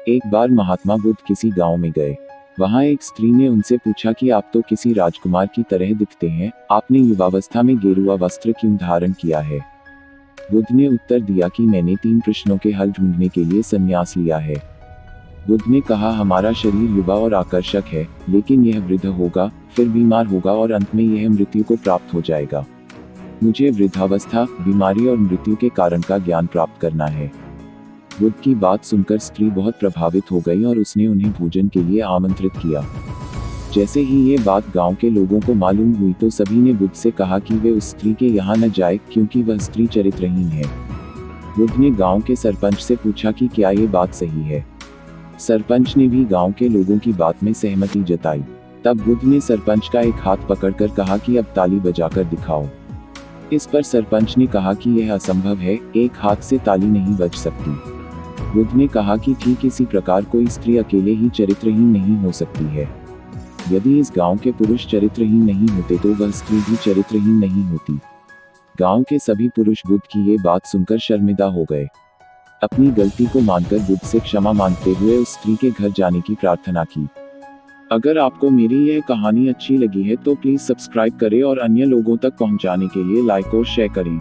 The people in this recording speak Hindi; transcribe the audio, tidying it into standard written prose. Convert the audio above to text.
एक बार महात्मा बुद्ध किसी गांव में गए। वहां एक स्त्री ने उनसे पूछा कि आप तो किसी राजकुमार की तरह दिखते हैं, आपने युवावस्था में गेरुआ वस्त्र क्यों धारण किया है? बुद्ध ने उत्तर दिया कि मैंने 3 प्रश्नों के हल ढूंढने के लिए संन्यास लिया है। बुद्ध ने कहा, हमारा शरीर युवा और आकर्षक है, लेकिन यह वृद्ध होगा, फिर बीमार होगा और अंत में यह मृत्यु को प्राप्त हो जाएगा। मुझे वृद्धावस्था, बीमारी और मृत्यु के कारण का ज्ञान प्राप्त करना है। बुद्ध की बात सुनकर स्त्री बहुत प्रभावित हो गई और उसने उन्हें भोजन के लिए आमंत्रित किया। जैसे ही ये बात गांव के लोगों को मालूम हुई तो सभी ने बुद्ध से कहा कि वे उस स्त्री के यहाँ न जाए, क्योंकि वह स्त्री चरित्रहीन है। बुद्ध ने गांव के सरपंच से पूछा कि क्या ये बात सही है। सरपंच ने भी गांव के लोगों की बात में सहमति जताई। तब बुद्ध ने सरपंच का एक हाथ पकड़कर कहा कि अब ताली बजाकर दिखाओ। इस पर सरपंच ने कहा कि यह असंभव है, एक हाथ से ताली नहीं बज सकती। बुद्ध ने कहा कि ठीक इसी प्रकार कोई स्त्री अकेले ही चरित्रहीन नहीं हो सकती है। यदि इस गांव के पुरुष चरित्रहीन नहीं होते तो वह स्त्री भी चरित्रहीन नहीं होती। गांव के सभी पुरुष बुद्ध की ये बात सुनकर शर्मिंदा हो गए। अपनी गलती को मानकर बुद्ध से क्षमा मांगते हुए उस स्त्री के घर जाने की प्रार्थना की। अगर आपको मेरी यह कहानी अच्छी लगी है तो प्लीज सब्सक्राइब करें और अन्य लोगों तक पहुंचाने के लिए लाइक और शेयर करें।